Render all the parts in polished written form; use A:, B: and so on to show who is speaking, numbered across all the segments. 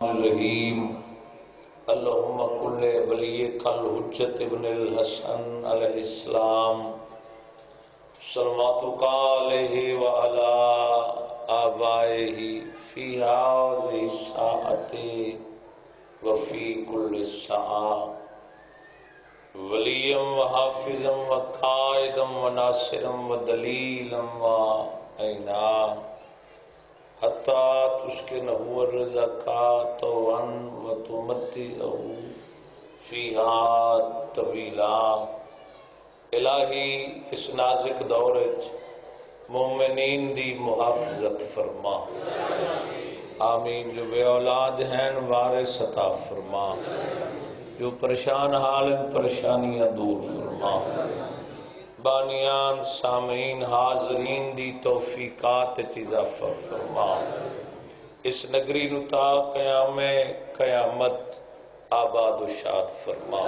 A: الرحیم اللہم کل ولیک الحجت ابن الحسن علیہ السلام صلواتک علیہ وعلی آبائہ فی هذه الساعة وفی کل ساعة ولیا وحافظا وقائدا وناصرا ودلیلا وعینا حتی تسکنہ الرزقات وتمتعہ فیہا طویلا۔ الہی اس نازک دورج مومنین دی محافظت فرما، آمین۔ جو بے اولاد ہیں وارث عطا فرما، جو پریشان حال ہیں پریشانیاں دور فرما، بانیان سامعین حاضرین دی توفیقات اضافہ فرما، اس نگری نتا قیامت آباد و شاد فرما،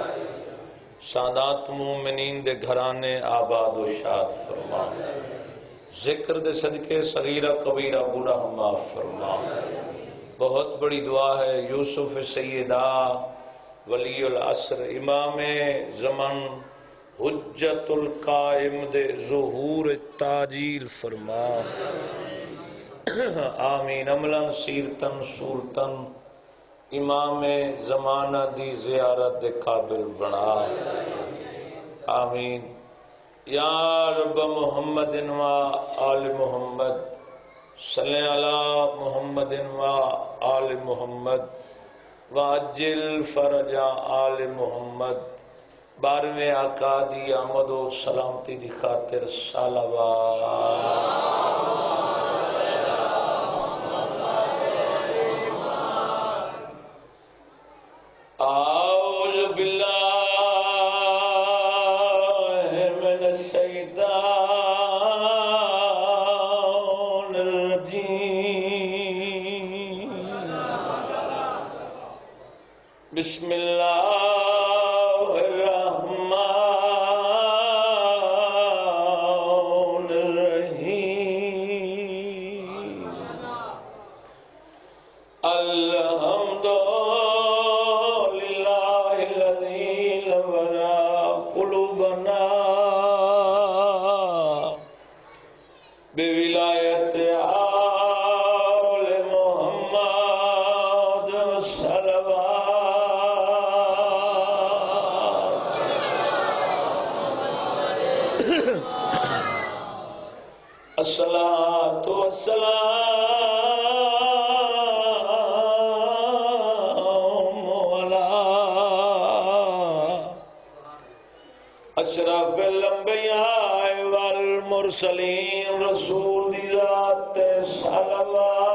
A: سادات مومنین دے گھرانے آباد و شاد فرما، ذکر دے صدقے صغیرہ کبیرہ گناہ معاف فرما۔ بہت بڑی دعا ہے، یوسف سیدہ ولی العصر امام زمن حجت القائم دے ظہور تاجیل فرما، آمین۔ عملاً سیرتن صورتن امام زمانہ دی زیارت دے قابل بنا، آمین۔ یا رب محمد و آل محمد صلی علی محمد و آل محمد وعجل فرج آل محمد۔ 12ویں آقا دی آمد و سلامتی دی خاطر صلوات۔ اعوذ باللہ من الشیطان الرجیم، بسم اللہ الصلاة والسلام على اشرف الانبیاء والمرسلین، رسول دی ذات صلوات،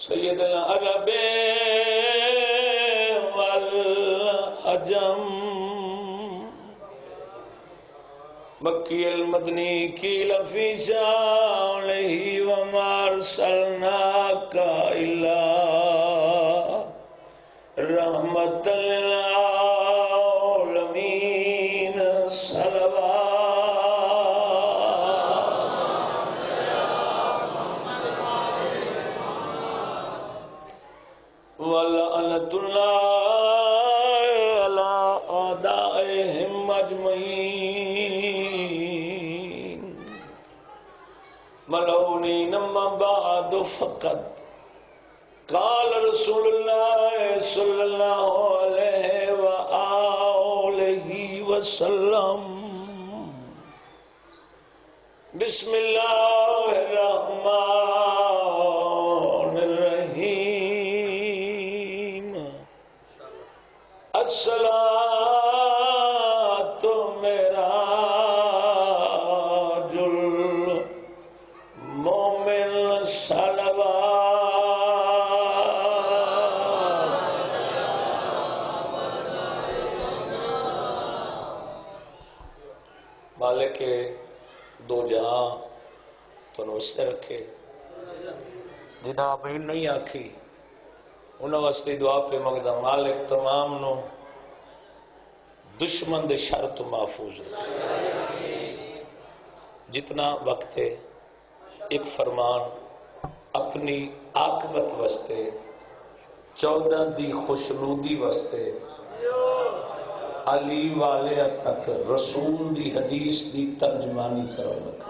A: سید العرب والعجم، مکی المدنی کی لفی شانہ وما ارسلناک الا رحمت للعالمین، صلوات ولعنت اللہ علی اعدائہم اجمعین، ملعونین اما بعد فقط قال رسول اللہ صلی اللہ علیہ وآلہ وسلم، بسم اللہ الرحمن الرحیم، الصلاۃ معراج المومن، صلوات۔ مالک دو جہاں تو واسطے رکھے، جنہاں آمین نہیں آکھی انہاں واسطے دعا پہ مگدہ، مالک تمام نو دشمن دے شر تو محفوظ رکھے، جتنا وقت ہے ایک فرمان اپنی عاقبت واسطے 14 دی خوشنودی واسطے علی والے تک رسول دی حدیث دی ترجمانی کرو لگا.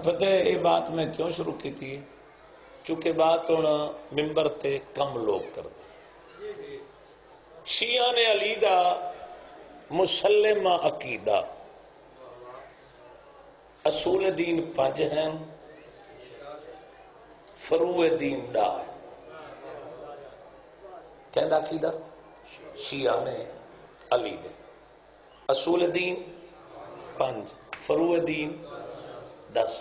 A: پتہ ہے یہ بات میں کیوں شروع کی تھی؟ چونکہ بات ہونا ممبر تے کم لوگ کر دیں. شیعہ نے علی دا مسلمہ عقیدہ اصول دین 5 ہیں، فروع دین ڈا ہے. کہندہ عقیدہ شیعہ نے علی دے اصول دین 5 فروع دین 10.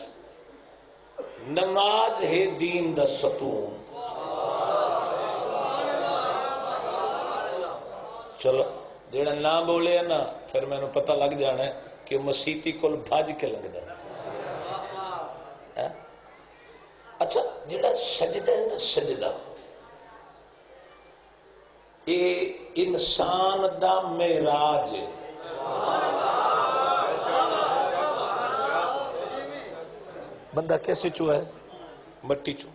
A: نماز ہے دین دا ستون. چلو جیڑا نہ بولے ہے نا پھر میں نے پتہ لگ جانا ہے کہ مسیتی کل بھاج کے لگ دا. اچھا جیڑا سجدہ ہے نا سجدہ یہ انسان دا معراج ہے. بندہ کیسے چوہ ہے؟ مٹی چوہ.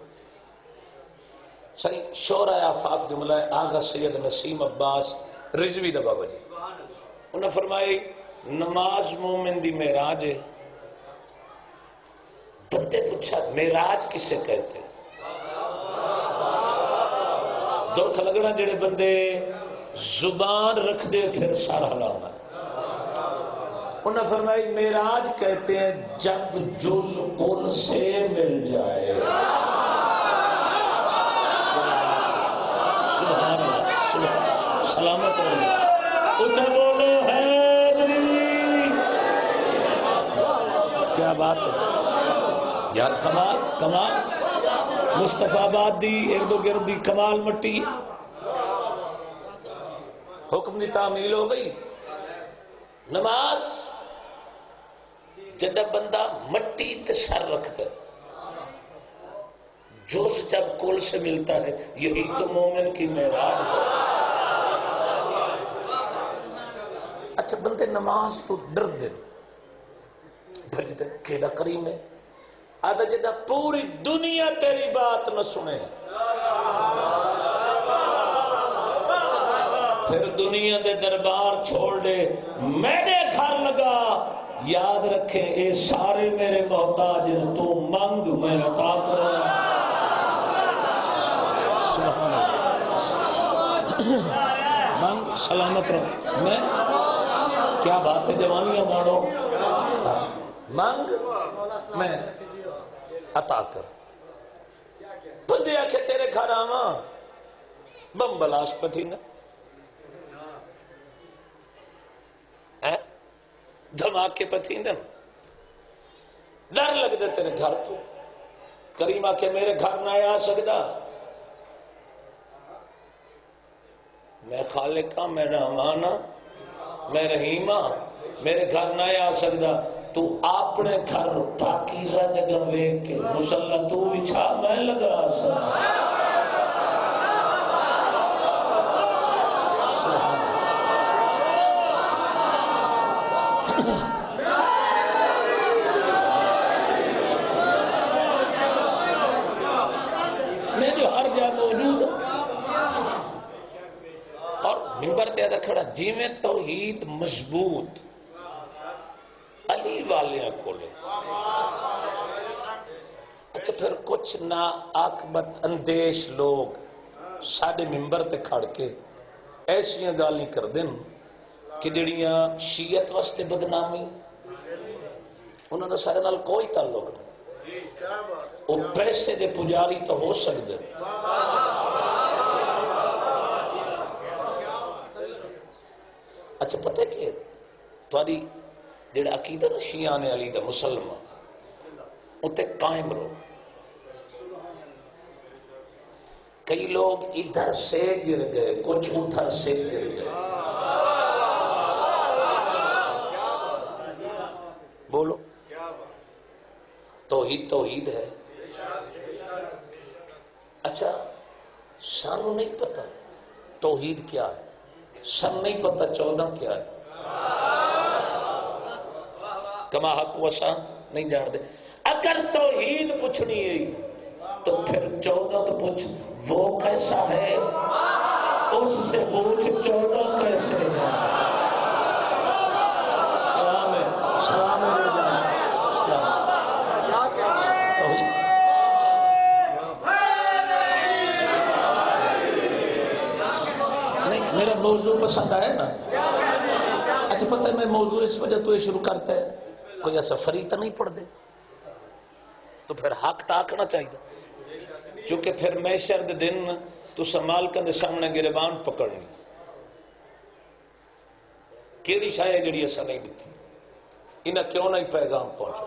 A: صحیح شورہ آفاق جملہ ہے آغا سید نسیم عباس رضوی دا بابا جی انہوں نے فرمائی نماز مومن دی معراج ہے. بندے پوچھا معراج کسے کہتے ہیں؟ دکھ لگنا جڑے بندے زبان رکھ دے پھر سارا لانا. انہوں نے فرمائی معراج کہتے ہیں جب جز کل سے مل جائے. سبحان اللہ سبحان سلامت اللہ اچھا بولو حیدری. کیا بات ہے یار، کمال کمال. مصطفیٰ آباد دی ایک دو گردی کمال مٹی حکم دی تعمیل ہو گئی. نماز جب بندہ مٹی تے سر رکھتا ہے جوش جب کل سے ملتا ہے یہی تو مومن کی معراج ہے. اچھا بندے نماز تو ڈر دے بھجدے کیڑا کریم ہے آدھا جدہ پوری دنیا تیری بات نہ سنے پھر دنیا دے دربار چھوڑ دے میرے گھر لگا. یاد رکھیں اے سارے میرے محتاج ہیں تو مانگ میں عطا کروں. سبحان اللہ مانگ سلامت رہو. میں کیا بات ہے جوانیاں مانو مانگ میں عطا کر. بندے آکھے تیرے گھر آواں بم بلاس پتھی نا دھماکے پتھیندن ڈر لگ دے تیرے گھر تو. کریم آکھے میرے گھر نہ آ سکتا. میں خالقہ میں رحمانہ میں رحیمہ میرے گھر نہ آ سکتا. تو اپنے گھر پاکیزہ جگہ ویک کے مسلح تو بچھا میں لگا سکتا. میں جو ہر جا موجود اور منبر تیادہ کھڑا جی میں توحید مضبوط علی والیاں کو لے. اچھا پھر کچھ نا عاقبت اندیش لوگ ساڑھے منبر تے کھڑ کے ایسیاں گالی کر دیں کہ جڑیاں شیعت واسطے بدنامی انہوں نے سارے نال کوئی تعلق نہیں. وہ پیسے دے پجاری تو ہو سکتے. اچھا پتہ ہے کہ تمہاری جڑا عقیدہ نا شیعہ نے علی دا مسلمان اتے قائم رہو. کئی لوگ ادھر سے گر گئے کچھ ادھر سے گر گئے. بولو توحید توحید ہے. اچھا سانو نہیں پتا توحید کیا ہے، سن نہیں پتا 14 کیا ہے. کما حق وسا نہیں جان دے. اگر توحید پوچھنی ہے تو پھر 14 تو پوچھ وہ کیسا ہے، اس سے پوچھ 14 کیسے ہے. سلام ہے، سلام ہے میرے جان، سلام. نہیں میرا موضوع پسند آیا نا. اچھا پتہ ہے میں موضوع اس وجہ تو یہ شروع کرتا ہے کوئی ایسا فری تو نہیں پڑھ دے تو پھر حق تاکنا چاہیے، چونکہ پھر محشر دے دن تو مالکاں دے سامنے گریبان پکڑنی کیڑی شاید جڑی ایسا نہیں دیتی انہیں کیوں نہیں پیغام پہنچا.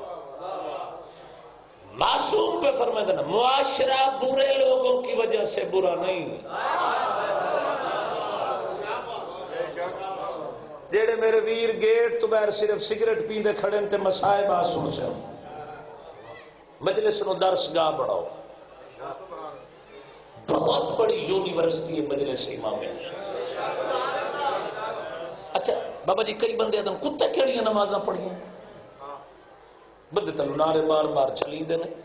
A: معصوم پہ فرمائے دینا معاشرہ برے لوگوں کی وجہ سے برا نہیں. جیڑے میرے ویر گیٹ تو بیر صرف سگریٹ پیندے کھڑے تے مسائب آسوں سے مجلس نو درس گاہ بڑھاؤ. بہت بڑی یونیورسٹی ہے مجلس امام حسین. اچھا بابا جی کئی بندے آدم کتے کھڑیاں نمازاں پڑھیاں بندے تلو نعرے مار مار چلیں دے نہیں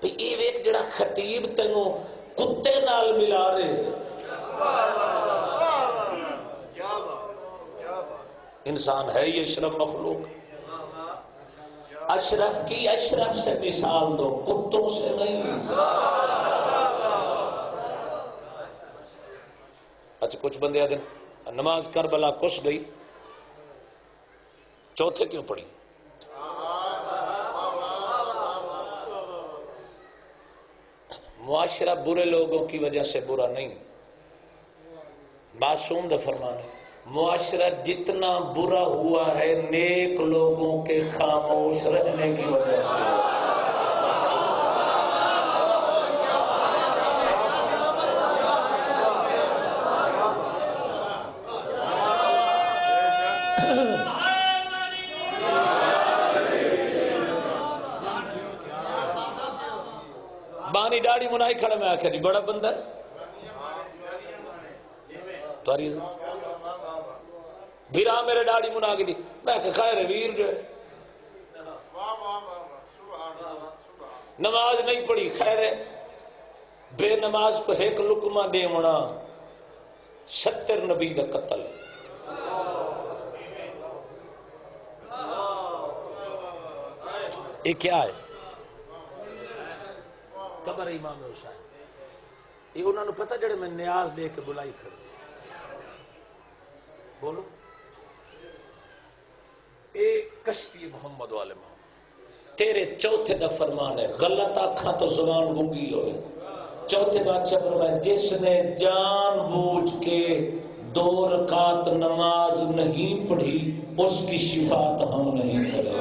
A: پہ یہ ایک جڑا خطیب تینوں کتے نال ملا رہے انسان ہے یہ اشرف مخلوق. اشرف کی اشرف سے مثال دو کتوں سے نہیں. اچھا کچھ بندے آدھے نماز کربلا کس گئی چوتھے کیوں پڑھی. معاشرہ برے لوگوں کی وجہ سے برا نہیں. معصوم دا فرمان ہے معاشرہ جتنا برا ہوا ہے نیک لوگوں کے خاموش رہنے کی وجہ سے. بانی ڈاڑی منائی کھڑا میں آکھا جی بڑا بندہ ہے تواری بھیرا میرے ڈاڑی منا کی دی میں کہ خیر ویر جو ہے نماز نہیں پڑھی خیر ہے بے نماز کو ایک لکمہ دے منا 70 نبی دا قتل. یہ کیا ہے قبر امام حسین. یہ انہوں نے پتہ جڑے میں نیاز لے کے بلائی کھڑی بولو اے کشتی محمد والے محمد تیرے چوتھے دا فرمان ہے غلط آکھاں تو زبان گنگی ہوئے. چوتھے بادشاہ فرمائے جس نے جان بوجھ کے 2 رکعت نماز نہیں پڑھی اس کی شفاعت ہم نہیں کریں.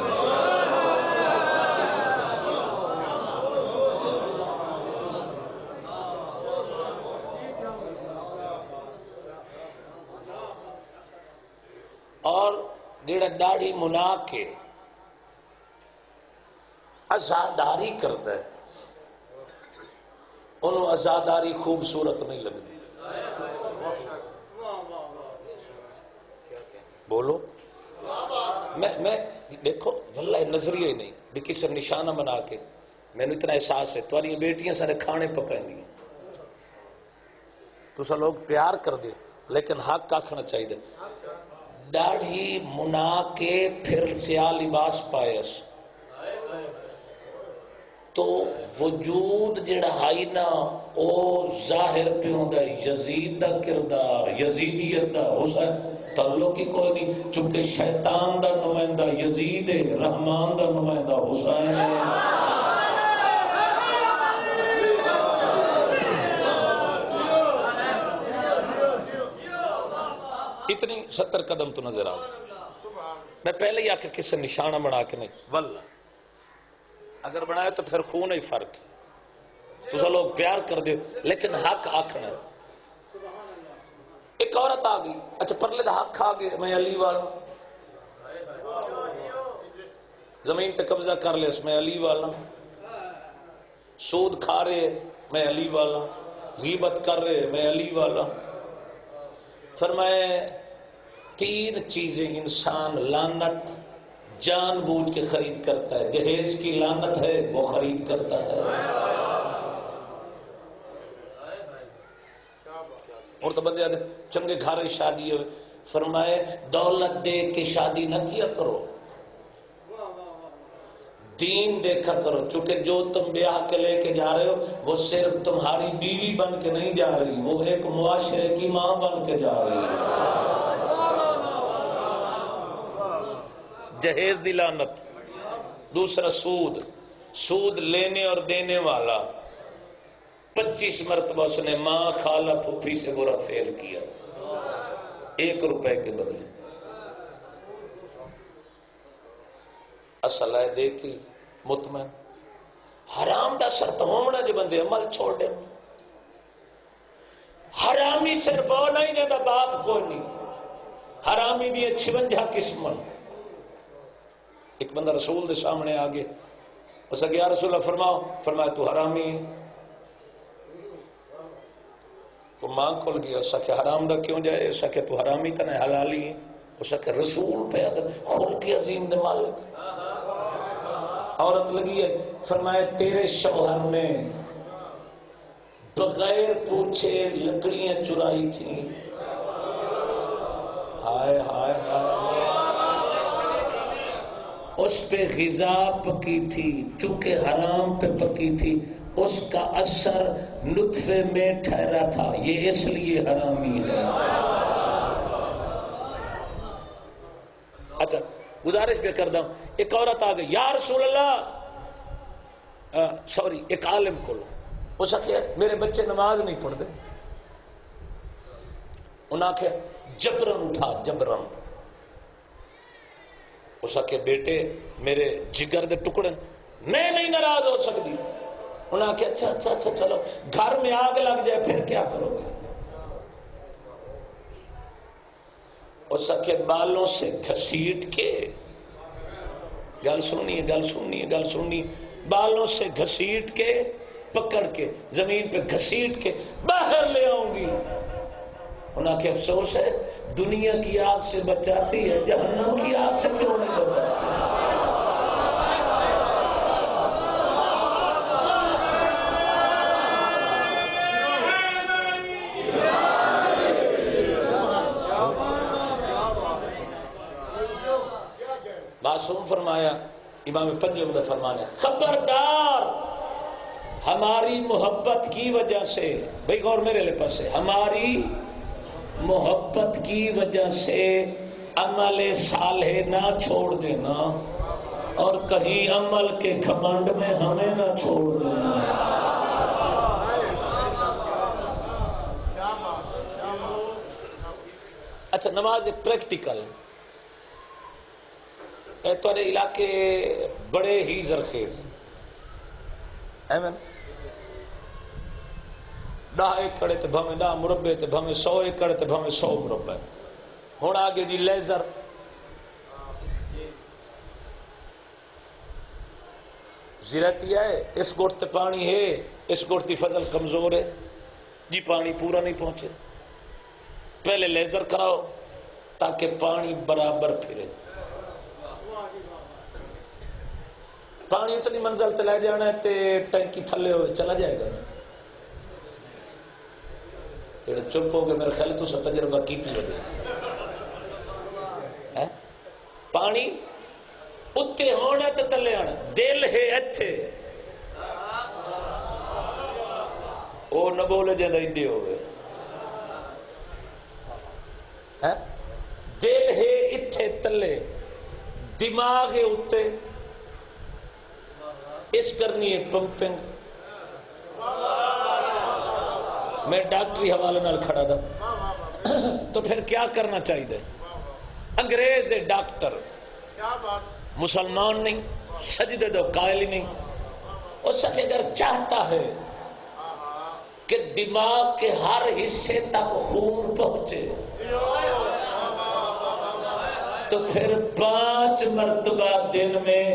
A: اور جیڑا داڑھی منا کے عزاداری کرتا ہے انہوں عزاداری خوبصورت نہیں لگتی. بولو میں دیکھو واللہ نظریہ ہی نہیں بھی کسی نشانہ بنا کے میں نے اتنا احساس ہے تمہاری بیٹیاں سارے کھانے پکائیں دی تو سا لوگ پیار کر دے لیکن حق آکھنا چاہیے. داڑھی منا کے پھر سیاہ لباس پائس تو وجود جڑا ہائی نا او ظاہر پہ ہوندہ یزید دا کردار یزیدیت دا حسین تعلق ہی کوئی نہیں چونکہ شیطان دا نمائندہ یزید ہے رحمان دا نمائندہ حسین ہے. اتنی 70 قدم تو نظر آؤ. میں پہلے ہی آکے کسی نشانہ بنا کے نہیں واللہ اگر بنائے تو پھر خون ہی فرق تو سا لوگ پیار کر دے لیکن حق آکھنا ہے. ایک عورت آگئی اچھا پرلے دا حق آگئے میں علی والا زمین تے قبضہ کر لے اس میں علی والا سود کھا رہے میں علی والا غیبت کر رہے میں علی والا. فرمائے 3 چیزیں انسان لعنت جان بوجھ کے خرید کرتا ہے، جہیز کی لعنت ہے وہ خرید کرتا ہے۔ اور تو بندے آتے چنگے گھر شادی ہے، فرمائے دولت دے کے شادی نہ کیا کرو، دین دیکھا کرو، چونکہ جو تم بیاہ کے لے کے جا رہے ہو وہ صرف تمہاری بیوی بن کے نہیں جا رہی، وہ ایک معاشرے کی ماں بن کے جا رہی ہے۔ جہیز دی لعنت۔ دوسرا سود لینے اور دینے والا 25 مرتبہ اس نے ماں خالہ پھوپھی سے برا فعل کیا، 1 روپے کے بدلے۔ اصل ہے دیکھی مطمئن حرام دا سر تو ہونا جو بندے عمل چھوڑ دے۔ حرامی صرف وہ نہیں جاتا باپ کوئی نہیں، حرامی بھی 56 قسم۔ ایک بندہ رسول دے سامنے آگے اس نے کہا یا رسول اللہ فرماؤ، فرمایا تو حرامی ہے۔ وہ ماں کھل گیا، اس نے کہا حرام دا کیوں جائے، اس نے کہا تو حرامی کا نہیں حلالی ہے، اس نے کہا رسول پہ خلق عظیم دے مالک۔ عورت لگی ہے، فرمایا تیرے شوہر نے بغیر پوچھے لکڑیاں چرائی تھیں، ہائے ہائے ہائے، اس پہ غذا پکی تھی، چونکہ حرام پہ پکی تھی، اس کا اثر نطفے میں ٹھہرا تھا، یہ اس لیے حرامی ہے۔ اچھا گزارش بھی کر دوں، ایک عورت آ گئی، یا رسول اللہ سوری ایک عالم کو لو، اس نے کہا میرے بچے نماز نہیں پڑھتے، انہاں کہا جبرن اٹھا جبرن، اس نے کہا بیٹے میرے جگر دے ٹکڑے میں نہیں ناراض ہو سکتی، انہاں کہا اچھا اچھا اچھا چلو گھر میں آگ لگ جائے پھر کیا کرو گے، اس کے بالوں سے گھسیٹ کے، گل سننی، بالوں سے گھسیٹ کے پکڑ کے زمین پہ گھسیٹ کے باہر لے آؤں گی۔ انہاں کے افسوس ہے دنیا کی آگ سے بچاتی ہے، جہنم کی آگ سے کیوں نہیں بچاتی؟ معصوم فرمایا، امام پنجم کا فرمانا ہے خبردار ہماری محبت کی وجہ سے، بھئی غور میرے لئے پاس ہے، ہماری محبت کی وجہ سے عمل صالح نہ چھوڑ دینا اور کہیں عمل کے گھمنڈ میں ہمیں نہ چھوڑ دینا۔ اچھا نماز ایک پریکٹیکل تھوڑے علاقے بڑے ہی زرخیز ہیں، 10 ایکڑ تے بھویں 10 مربع تے بھویں 100 ایکڑ تے بھویں 100 مربع۔ ہن آگے جی لیزر، زیرتی ہے، اس گوٹ تے پانی ہے، اس گوٹ دی فضل کمزور ہے جی، پانی پورا نہیں پہنچے، پہلے لیزر کراؤ تاکہ پانی برابر پھرے، پانی اتنی منزل تے لے جانا ہے تے ٹینکی تھلے ہوئے چلا جائے گا۔ چپ ہو گئے، میرے خیال تو سب تجربہ کی لگے، پانی اتنے ہونا تے تلے آنا، دل ہے اتھے، وہ نہ بولے جاندہ انڈے ہوئے، دل ہے اتھے تلے، دماغ ہے اتھے، اس کرنی ہے پمپنگ۔ میں ڈاکٹری حوالے نال کھڑا تھا، تو پھر کیا کرنا چاہیے؟ انگریز ہے ڈاکٹر، مسلمان نہیں، سجدے دو قائل ہی نہیں، اس سے اگر چاہتا ہے کہ دماغ کے ہر حصے تک خون پہنچے تو پھر 5 مرتبہ دن میں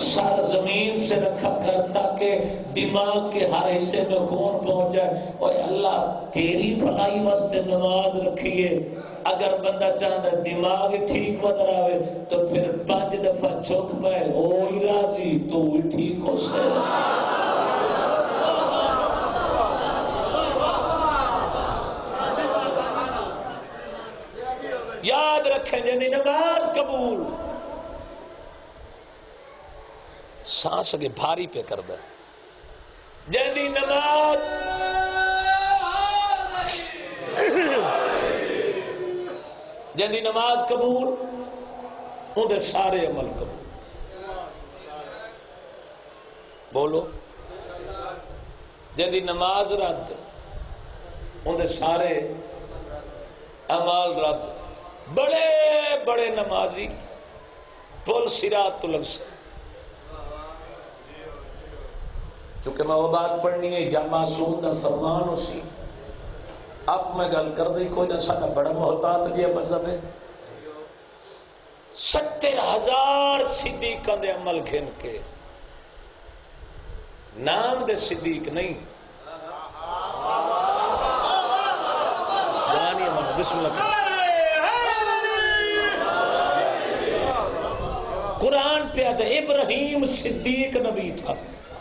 A: سر زمین سے رکھا کر تاکہ دماغ کے ہر حصے میں خون پہنچ جائے. اور اللہ تیری بھلائی واسطے نماز رکھیے. اگر بندہ چاہتا ہے دماغ ٹھیک بن رہا تو پھر 5 دفعہ جھک پائے او ہی راضی تو ہی ٹھیک ہو سے. یاد رکھیں جنی نماز قبول سانس کے بھاری پہ کر دے. جنی نماز جنی نماز قبول اندھے سارے عمل قبول. بولو جنی نماز رد اندھے سارے عمل رد. بڑے بڑے نمازی پل صراط تو لگ سکتے. چونکہ میں وہ بات پڑھنی ہے یا معصوم دا فرمان اسی اب میں گل کر دی کوئی نہ ساڑھا بڑا محتاط جی مذہب ہے. 70,000 صدیقہ دے عمل گھن کے نام دے صدیق نہیں جانی امان بسم اللہ. قرآن پہ آدھا ابراہیم صدیق نبی تھا.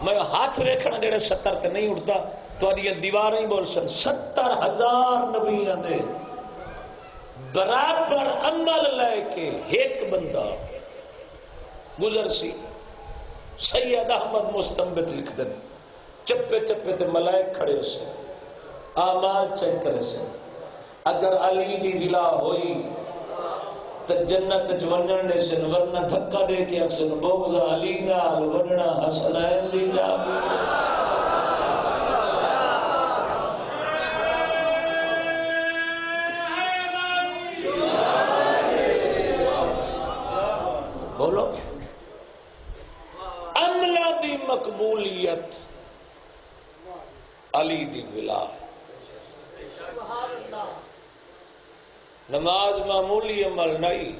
A: میں ہاتھ ویکھنا جڑے 70 تے نہیں اٹھتا تو یہ دیواریں ہی بول سن. 70,000 نبی آدھے برابر عمل لے کے ایک بندہ گزر سی. سید احمد مستنبت لکھ دیں چپے چپے تے ملائک کھڑے سے آمال چیک کرے سے. اگر علی دی ولا ہوئی تو جنت جونن دے سن ورنہ دھکا دے کے اکسن بغض علی نال ورنہ حسنین دی جابی. بولو عملہ دی مقبولیت علی دی ولا. نماز معمولی عمل نہیں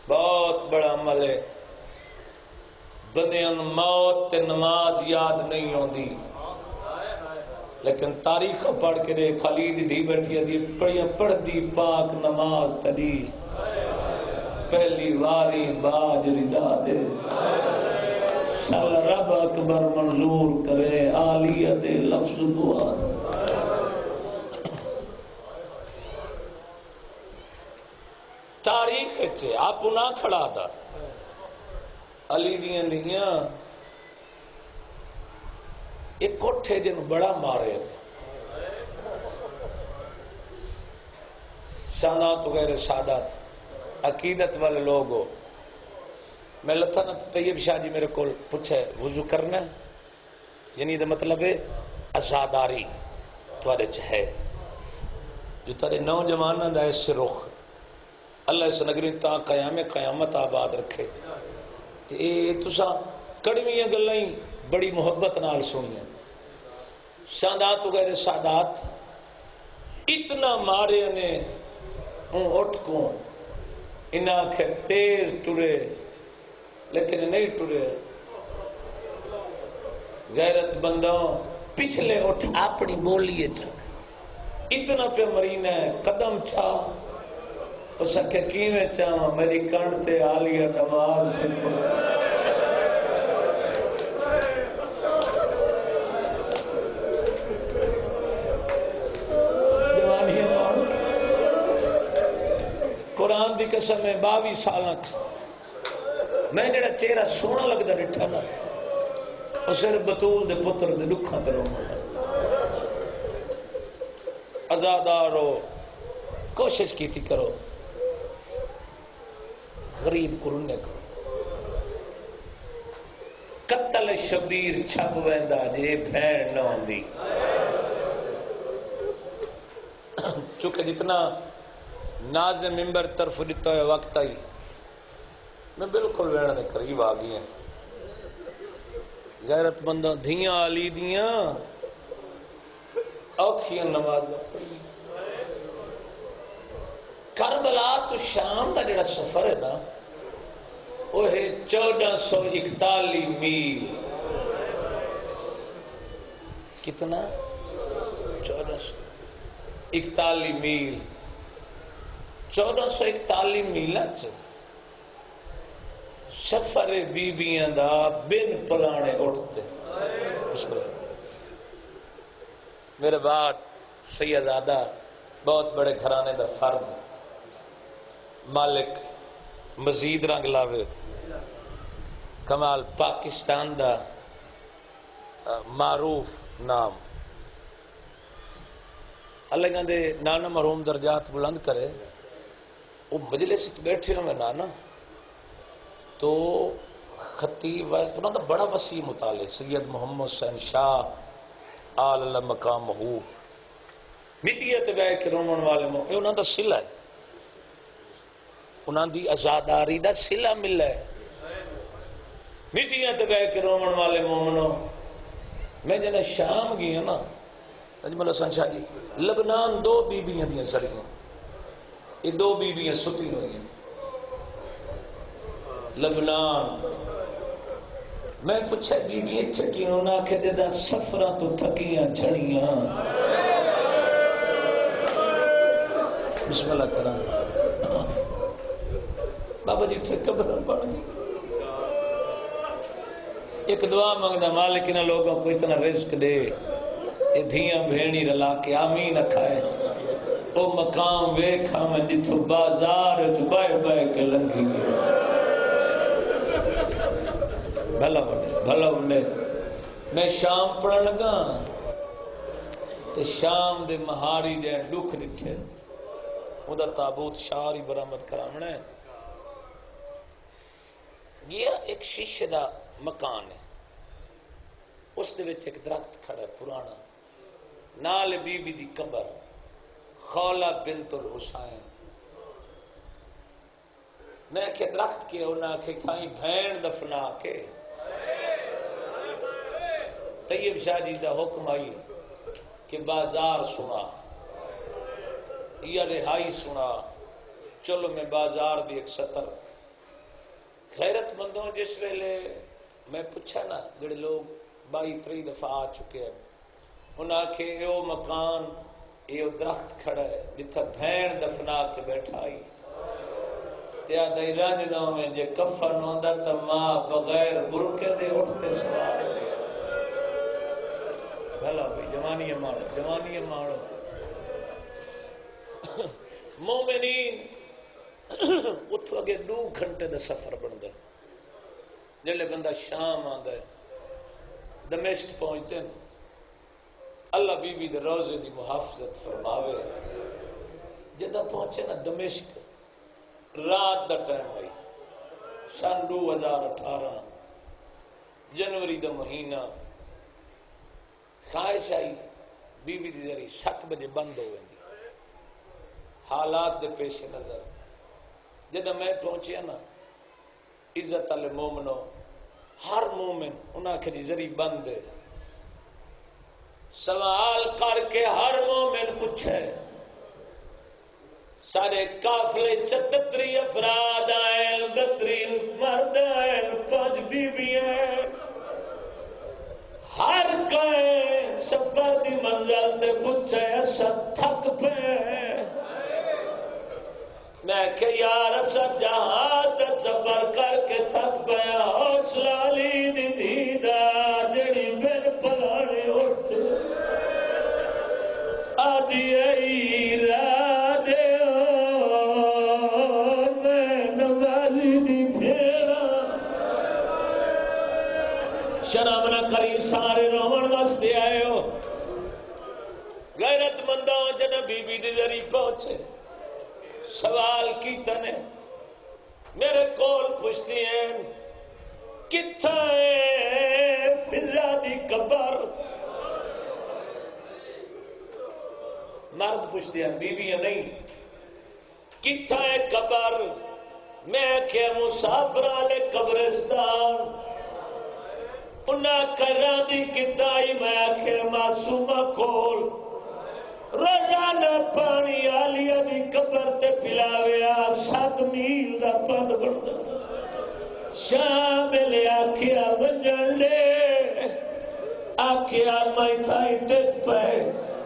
A: بہت بڑا عمل ہے. بندیاں موت تے نماز یاد نہیں ہوندی لیکن تاریخ پڑھ کے دے خالد دی بیٹھی دی پڑھ دی پاک نماز تدی پہلی واری باج ردا دے سال رب اکبر منظور کرے عالیہ دے لفظ دعا. تاریخ چھے آپ نہ کھڑا دا علی دیاں دیاں ایک کوٹھے جن بڑا مارے سادات وغیرہ سادات عقیدت والے لوگ ہو. میں لتھا نا طیب شاہ جی میرے کو پوچھے وضو کرنا یعنی دا مطلب ہے ازاداری توارے چاہے جو تارے نوجوانہ دا اس سے رخ اللہ اس نگری تا قیامت آباد رکھے. تسا کڑویاں گلائیں بڑی محبت نال سنیاں. سادات وغیرہ سادات اتنا مارے نے اٹھ کو انہاں کے تیز ٹرے لیکن نہیں ٹرے. غیرت بندوں پچھلے اٹھ اپنی بولیے چک اتنا پہ مرینہ ہے قدم چھا اس کے کیویں چاہاں میری کانٹے عالیہ نماز قرآن دی قسم ہے 22 سالہ میں جڑا چہرہ سونا لگتا ڈٹھا نا اور صرف بطول دے پتر دے دکھاں تے رونا. ازادارو کوشش کیتی کرو غریب کو رننے کرو. قتل شبیر چھپ ویندا جے بھین نہ ہوندی. چونکہ جتنا ناظم ممبر طرف دیتا ہے وقت آئی میں بالکل ویڑنے قریب آگئی ہیں. غیرت مندہ دھیاں علی دیاں اوکھیاں نماز پڑھی کربلا تو شام دا جڑا سفر ہے نا وہ ہے 1441 میل. کتنا؟ 1441 میل. 1441 میل سفر بیبیاں دا بن پلانے اٹھتے. میرے بعد سیدزادہ بہت بڑے گھرانے دا فرد مالک مزید رنگ لاوے کمال پاکستان دا معروف نام اللہ دے نانا مرحوم درجات بلند کرے. وہ مجلس بیٹھے ہوئے نانا تو خطیب انہوں دا بڑا وسیع مطالعہ سید محمد حسین شاہ آل اللہ مقام ہو مٹیت بے کے رومن والے یہ انہوں دا صلہ ہے. انہوں دی ازاداری دا صلہ ملا ہے. مٹیت بے کے رومن والے مومنوں میں جنہیں شام گیا نا اجمل حسن شاہ جی لبنان 2 بیبیاں دیاں سڑیاں. یہ 2 بیبیاں ستی ہوئی ہیں لبنان. میں پوچھا بیبی اتھے کیوں نہ کہ جدہ سفرہ تو تھکیاں چھڑیاں. بسم اللہ کرام بابا جی اتھے قبر پڑ گئی. ایک دعا مانگنا مالک انہاں لوگوں کو اتنا رزق دے یہ دھیاں بھینی رلا کے آمین اکھائے. او مقام ویکھا میں جتھو بازار بائے بائے کے لنگی بھلا بنے. میں شام پڑھا لگا تے شام دے مہاری دے ڈکھ ڈٹھے وہ دا تابوت شاری برآمد کرامنا ہے. یہ ایک شیشے دا مکان ہے. اس دے وچ ایک درخت کھڑا ہے پرانا نال بی بی دی قبر خولہ بنت الحسین. میں کہ درخت کے ہونا کہ تھائیں بھین دفنا کے طیب شاہ جی دا حکم آئی کہ بازار سنا یا رہائی سنا. چلو میں بازار دی ایک سطر غیرت مندوں جس ویلے میں پوچھا نا جڑے لوگ 22-23 دفعہ آ چکے ہیں انہاں کہ یہ مکان یہ درخت کھڑا ہے جتھا بھین دفنا کے بیٹھا آئی تیا دائی رانجنوں میں جے کفن ہوندہ تا ماں بغیر برکے دے اٹھتے سوار بھلا بھئی جوانی مارو مومنین اتھو اگے 2 گھنٹے دا سفر بندہ جلے بندہ شام آندہ ہے دمشق پہنچتے ہیں. اللہ بی بی دے روزے دی محافظت فرماوے. جدہ پہنچے نا دمشق رات دا ٹائم آئی سن 2018 جنوری دا مہینہ. خواہش آئی بی بی دی ذریعہ 7 بجے بند ہو گئی. حالات دے پیش نظر جدہ میں پہنچے نا عزت علی مومنوں ہر مومن انہاں کے ذریعہ بند ہے. سوال کر کے ہر مومن پوچھے سارے قافلے 77 افراد آئے 32 مرد آئے 5 بیویاں ہر کوئی سفر دی منزل تے پوچھے سب تھک پے. میں کہ یار اسا جہاز دا سفر کر کے تھک پیا حوصلہ علی دی دیدہ جڑی بن پلانے اٹھتے آدھی ای را دیو میں نوازی دی بھیڑا شرم نہ کری سارے رومن واسطے آئے ہو. غیرت مندوں جنہ بی بی دی ذریعہ پہنچے سوال کی تنے میرے کول پوچھتی ہیں کتھا ہے فضا دی قبر. مرد پوچھتی ہیں بیویاں نہیں کتھا ہے قبر. میں کہ مسافر والے قبرستان انہاں کرا دی کتائی میں کہ معصومہ کول روزانہ پانی آلیا دی قبر تے پلاویا 7 میل دا پند بڑھدا شام لے آکھیا ونجن لے آکھیا میں تھائی ٹک پائے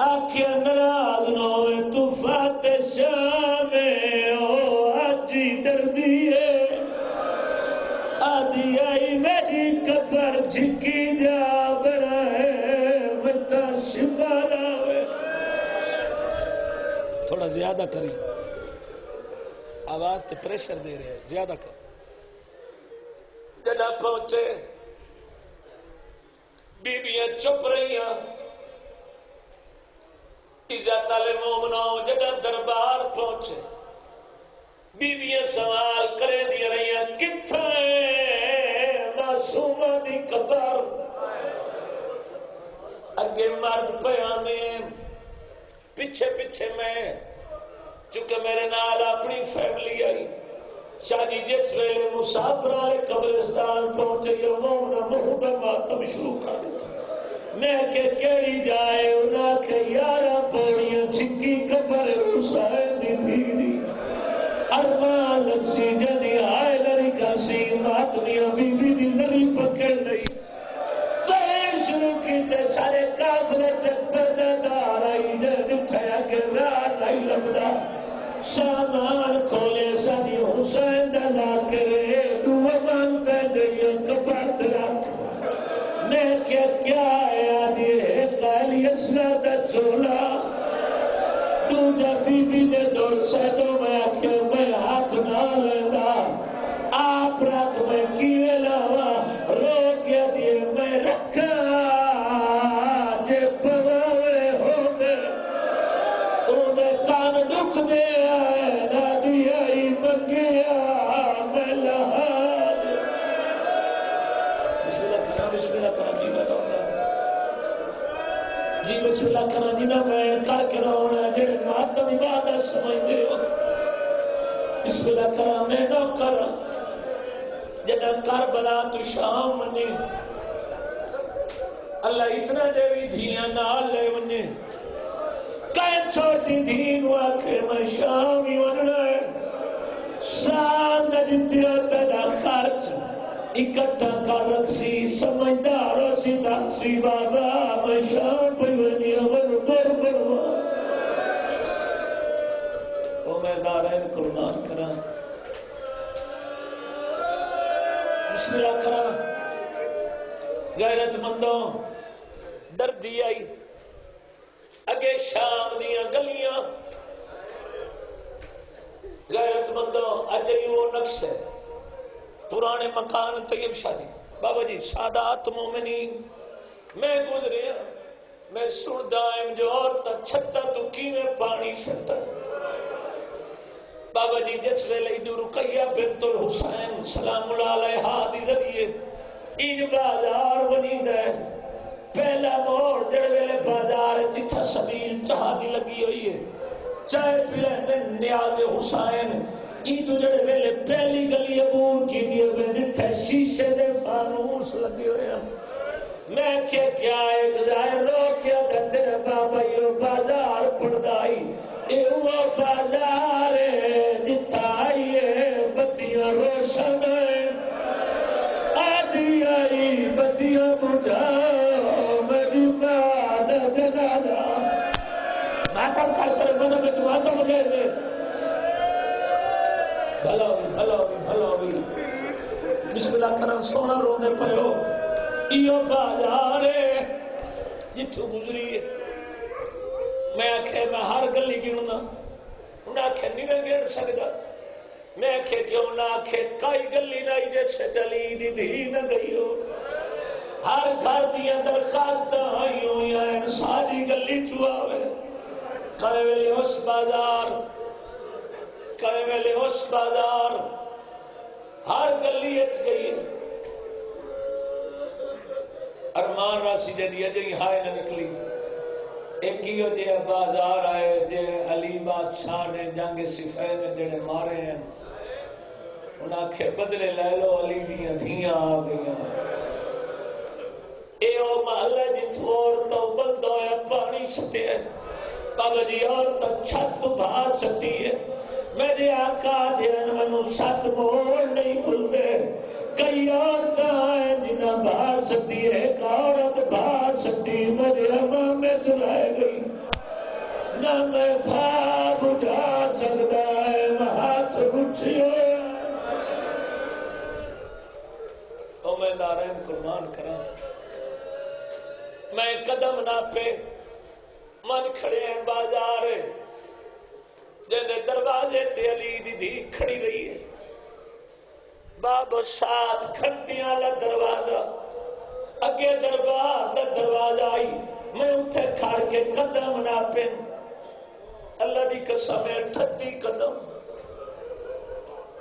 A: آکھیا نراز نوے تو فاتح شام او آجی ڈر دیئے آدھی آئی میری قبر جھکی جا بڑا ہے متا شبارا ہے تھوڑا زیادہ کری آواز تے پریشر دے رہے ہیں زیادہ کر جڑا پہنچے بیبیاں چپ رہیاں عزت والے مومنوں جڑا دربار پہنچے بیبیاں سوال کرے دی رہیاں کتھائے معصومہ دی قبر اگے مرد پیانے پیچھے پیچھے میں چونکہ میرے نال اپنی فیملی آئی شاہ جی جس ویلے مسافرہ قبرستان پہنچے یہ مومنہ محدہ ماتم شروع کر دیتا میں کہ کیڑی جائے انہاں کہ 11 پوڑیاں چھکی قبر حسین دی تھی ارمان لکسی جنی آئے لڑی کسی ماتمیاں بی بی دی لڑی پکڑ نہیں پہر شروع کی تے سارے کافلے چکر دار آئی جن اٹھایا کہ رات آئی لبدا سامان کھولے سانی حسین دا ذاکرے دعا مانتے جڑیاں کپات رکھ میں کیا ہے آدھی ہے قائلی اسرہ دا چولا دوجہ بی بی دے دور سے دو میں آکھے میں ہاتھ نہ لیندہ آپ رکھ میں کیوے لاوا رو کیا دیئے میں رکھا جے پواوے ہو دے انہیں کان دکھ دے آئے نادی آئی منگیا میں لہاد بسم اللہ کرا جی میں کہتا جی بسم اللہ کرا جی میں کر کے رہا جڑے ماتم عبادت سمجھ دے ہو بسم اللہ کرا میں نہ کرا جدہ کربلا تو شام نے اللہ اتنا دے بھی دھیاں نال لے ونے کہیں چھوٹی دین واقع میں شامی ونڑا ہے سان دیتیا تیدا خرچ اکٹھا کر رکھسی سمجھداروں سی دکسی بابا میں شام پہ ونی امر بربروا تو میں دارین قربان کرا بسم اللہ کرا غیرت مندوں ڈر دی آئی اگے شام دیاں گلیاں غیرت مندوں اجیو نقش ہے پرانے مکان طیب شادی بابا جی سادات مومنین میں گزریا میں سن دائم جو عورتہ چھتا تو کینے پانی سٹا بابا جی جس ویلے ادو رقیہ بنت الحسین سلام اللہ علیہ دی ذریعے این بازار ونید ہے پہلا موڑ جڑ ویلے بازار جتھا سبیل چاہ دی لگی ہوئی ہے چائے پلے دن نیاز حسین ایتو جڑے ویلے پہلی گلی عبور کی دیئے میں نٹھے شیشے دے فانوس لگی ہوئے ہیں میں کیا ایک ظاہر رو کیا دندر بابا یہ بازار پڑھدائی اے وہ بازار ہے جتھا آئیے بتیاں روشن ہے آدھی آئی بتیاں بجھاؤ میری مادہ جنازہ ماتم کھاتے مذہب میں ماتم جیسے بھلاوی بسم اللہ کرن سونا رونے پہ ہو ایو بازار ہے جتھو گزری ہے میں آکھے میں ہر گلی گننا انہیں آکھے نہیں گن سکتا میں آکھے کیوں نہ آکھے کئی گلی نہیں جیسے چلی دی دھی نہ گئی ہو ہر گھر دیا درخواست آئی ہو یا انسانی گلی چواوے کڑے ویلے اس بازار کڑے ویلے اس بازار ہر گلی اچ گئی ہے ارمان راسی جدی اجئی ہائے نہ نکلی ایک ہی ہو جے بازار آئے جے علی بادشاہ نے جنگ صفین نے جڑے مارے ہیں انہاں کے بدلے لے لو علی دیاں دھیاں آ گئیاں اے او محلہ جتھو عورتوں بندوں ہے پانی سٹے بابا جی عورت چھت بھا سکتی ہے، میرے آقا دین منو سات موڑ نہیں بھولتے. کئی عورتیں ہیں جنہیں بھا سکتی ہے، ایک عورت بھا سکتی میرے اماں میں چلائے گئی نہ میں بھا بجھا سکتا ہے ہاتھ رچھی ہو. او میں نارین قربان کریں، میں قدم نہ پہ من کھڑے ہیں بازار جنہیں دروازے تے علی دی دھی کھڑی رہی ہے، باب سات کھٹیاں لا دروازہ اگے دربار دا دروازہ آئی، میں اتھے کھڑ کے قدم نہ پن، اللہ دی قسم ہے 38 قدم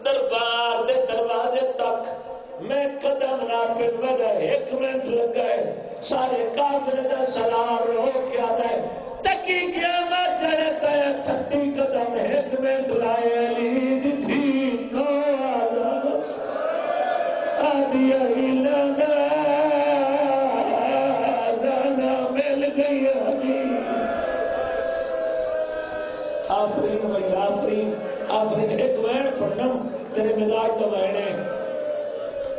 A: دربار دے دروازے تک میں قدم نہ پن. میرا 1 منٹ لگ گئے، سارے قافلے دا سلام ہو کے آتا ہے تکی قیامت چڑھتا ہے. 38 قدم 1 منٹ لائے علی دی دھی نو آدھی لگا زانا مل گئی علی. آفرین بھائی آفرین آفرین. 1 وین پڑھنم تیرے مزاج تو وینے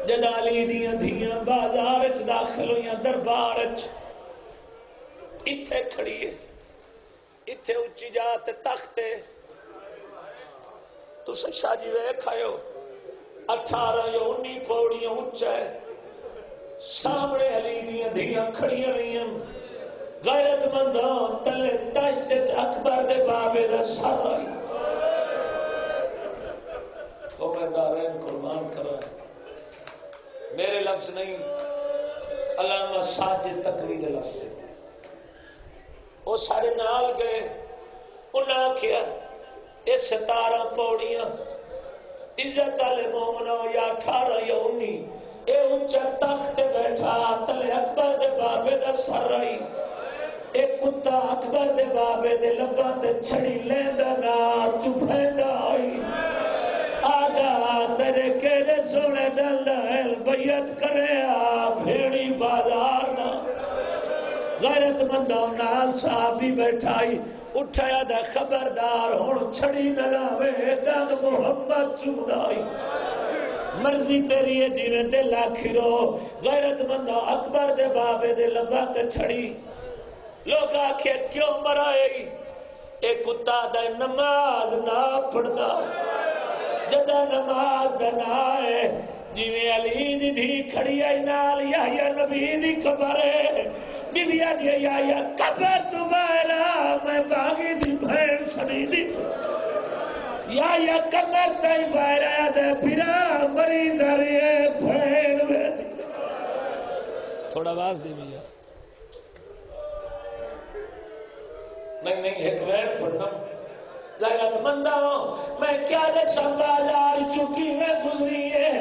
A: جد علی دیاں دھیاں بازار اچ داخل ہویاں دربار اچ اتھے کھڑی ہے، اتھے اچھی جاتے تختے تو سے شاہ جی ویکھ آئے ہو 18 یا 19 پوڑیاں اچھا ہے، سامنے علی دیاں دھیاں کھڑیاں رہیاں، غیرت مندان تلے تشت اکبر دے بابے دا سر آئی. تو میں دارین قربان کرا، میرے لفظ نہیں علامہ ساجد تقوی دے لفظ. وہ سارے نال گئے، انہاں کیا اے 17 پوڑیاں عزت والے مومنو یا 18 یا 19 اے اونچا تخت بیٹھا تلے اکبر دے بابے دا سر آئی. ایک کتا اکبر دے بابے دے لباں تے چھڑی لیندا نا چپیندا آئی. آگا تیرے کیڑے سونے ڈل بیعت کرے آ بھیڑی بازار نا. غیرت مندوں نال صحابی بیٹھائی اٹھایا دا خبردار ہن چھڑی نہ لاوے دگ محمد چمدائی. مرضی تیری ہے جیویں دل آکھرو. غیرت مندوں اکبر دے بابے دے لباں تے چھڑی. لوگ آکھے کیوں مرائے اے کتا دا نماز نہ پڑھدا، جدا نماز دا نہ ہے جویں علی دی دھی کھڑی آئی نال یحییٰ نبی دی قبر ہے. بی بی آدھی یحییٰ قبر تو بالا میں باغی دی بھین سنی دی یحییٰ قبر تائی بالا دے پھرا مری دریے بھین ویدی. تھوڑا آواز دے بھیا. نہیں 1 وین پڑھنا غیرت مندوں میں کیا دے سنبازار چکی میں گزری ہے.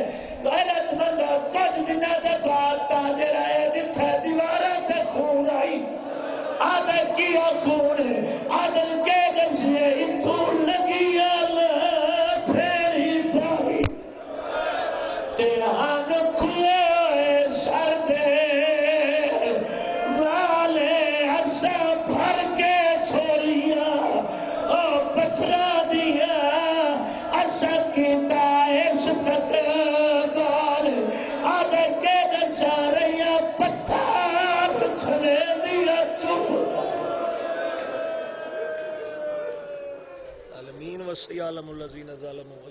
A: غیرت مندوں کچھ دنہ دے بعد تاجر آئے نٹھے دیوارہ تے خون آئی. عادل کیا خون ہے عادل کے گشے خون لگی اللہ پھیری پائی. تیرا نکھوئے سر دے والے عرصہ بھر کے چھوڑیا او پتھرا دیا عرصہ کی دائش تک بار آدھے کے نشاریا پتھر چھنے دیا چپ. عالمین وسیع عالم الذین ظالموا